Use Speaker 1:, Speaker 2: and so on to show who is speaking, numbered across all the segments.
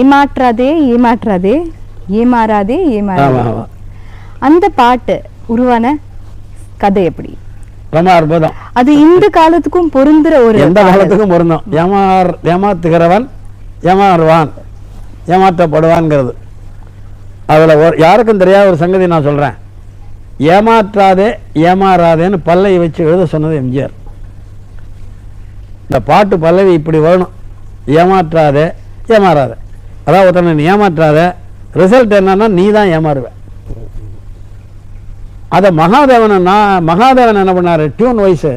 Speaker 1: ஏமாற்றாதே ஏமாற்றாதே ஏமாறாதே ஏமாறாதே. அந்த பாட்டு உருவான கதை எப்படி?
Speaker 2: ரொம்ப அற்புதம்.
Speaker 1: அது இந்த காலத்துக்கும் பொருந்துற ஒரு
Speaker 2: எந்த காலத்துக்கும் பொருந்தும். ஏமாத்துகிறவன் ஏமாறுவான், ஏமாற்றப்படுவான்ங்கிறது. அதில் யாருக்கும் தெரியாத ஒரு சங்கதி நான் சொல்கிறேன். ஏமாற்றாதே ஏமாறாதேன்னு பல்லவி வச்சு எழுத சொன்னது எம்ஜிஆர். இந்த பாட்டு பல்லவி இப்படி வரணும், ஏமாற்றாதே ஏமாறாதே. அதாவது ஒருத்தனை நீ ஏமாற்றாத, ரிசல்ட் என்னன்னா நீ தான் ஏமாறுவ. அதை மகாதேவன் என்ன பண்ணார், டியூன் வைஸ்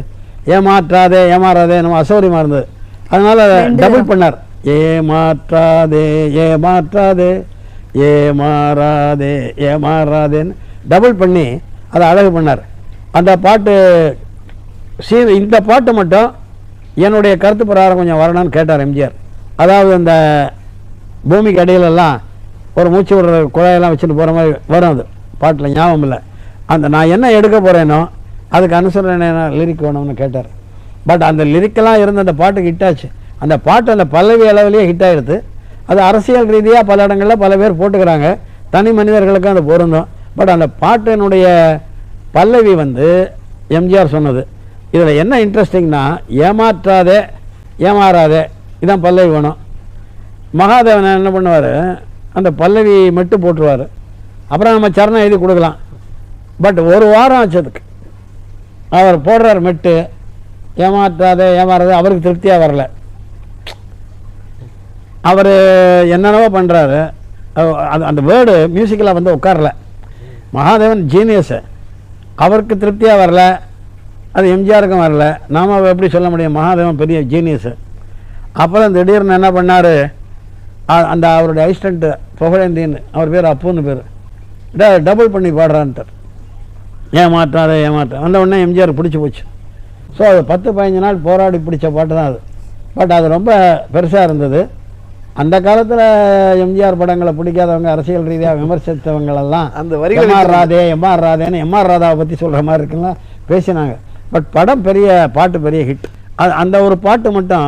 Speaker 2: ஏமாற்றாதே ஏமாறாதே நம்ம அசௌரியமாக இருந்தது, அதனால டபுள் பண்ணார். ஏமாற்றாதே ஏமாற்றாதே ஏமாறாதே ஏமாறாதேன்னு டபுள் பண்ணி அதை அழகு பண்ணார். அந்த பாட்டு இந்த பாட்டு மட்டும் என்னுடைய கருத்து பிரகாரம் கொஞ்சம் வரணும்னு கேட்டார் எம்ஜிஆர். அதாவது இந்த பூமிக்கு அடியிலெல்லாம் ஒரு மூச்சு விடுற குழாயெல்லாம் வச்சுட்டு போகிற மாதிரி வரும். அது பாட்டில் ஞாபகம் இல்லை. அந்த நான் என்ன எடுக்க போகிறேனோ அதுக்கு அனுசரணை லிரிக் வேணும்னு கேட்டார். பட் அந்த லிரிக்கெல்லாம் இருந்து அந்த பாட்டுக்கு ஹிட்டாச்சு. அந்த பாட்டு அந்த பல்லவி அளவிலேயே ஹிட் ஆகிடுது. அது அரசியல் ரீதியாக பல இடங்களில் பல பேர் போட்டுக்கிறாங்க, தனி மனிதர்களுக்கும் அது பொருந்தும். பட் அந்த பாட்டினுடைய பல்லவி எம்ஜிஆர் சொன்னது. இதில் என்ன இன்ட்ரெஸ்டிங்னா, ஏமாற்றாதே ஏமாறாதே இதான் பல்லவி வேணும். மகாதேவன் என்ன பண்ணுவார், அந்த பல்லவி மட்டும் போட்டுருவார். அப்புறம் நம்ம சரணம் எழுதி கொடுக்கலாம். பட் ஒரு வாரம் ஆச்சதுக்கு அவர் போடுறார் மெட்டு, ஏமாற்றாதே ஏமாறாதே. அவருக்கு திருப்தியாக வரல. அவர் என்னென்னவோ பண்ணுறாரு. அந்த வேர்டு மியூசிக்கில் உட்காரல. மகாதேவன் ஜீனியஸு, அவருக்கு திருப்தியாக வரல, அது எம்ஜிஆருக்கும் வரல. நாம் எப்படி சொல்ல முடியும், மகாதேவன் பெரிய ஜீனியஸு. அப்புறம் திடீர்னு என்ன பண்ணார், அந்த அவருடைய அசிஸ்டண்ட்டு புகழேந்தின்னு, அவர் பேர் அப்புன்னு பேர், டபுள் பண்ணி பாடுறான்ட்டு. ஏமாற்றாதே ஏமாற்ற வந்த உடனே எம்ஜிஆர் பிடிச்சி போச்சு. ஸோ அது 10-15 நாள் போராடி பிடிச்ச பாட்டு தான் அது. பட் அது ரொம்ப பெருசாக இருந்தது. அந்த காலத்தில் எம்ஜிஆர் படங்களை பிடிக்காதவங்க, அரசியல் ரீதியாக விமர்சித்தவங்களெல்லாம் அந்த எம்ஆர்ராதே எம்ஆர்ராதேன்னு எம்ஆர் ராதாவை பற்றி சொல்கிற மாதிரி இருக்குன்னா பேசினாங்க. பட் படம் பெரிய பாட்டு பெரிய ஹிட். அந்த ஒரு பாட்டு மட்டும்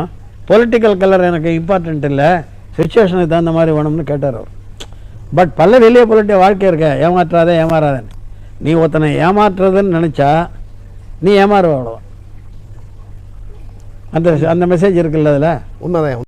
Speaker 2: பொலிட்டிக்கல் கலர் எனக்கு இம்பார்ட்டன்ட் இல்லை, சுச்சுவேஷனுக்கு தகுந்த மாதிரி வேணும்னு கேட்டார் அவர். பட் பல வெளியே பொலிட்டிக் வாழ்க்கை இருக்க, ஏமாற்றாதே ஏமாறாதேன்னு. நீ ஒருத்தனை ஏமாற்றுறதுன்னு நினச்சா நீ ஏமாறுவ, அவ்வளோதான். அந்த மெசேஜ் இருக்குல்ல அதில்.
Speaker 3: உண்மைதான்.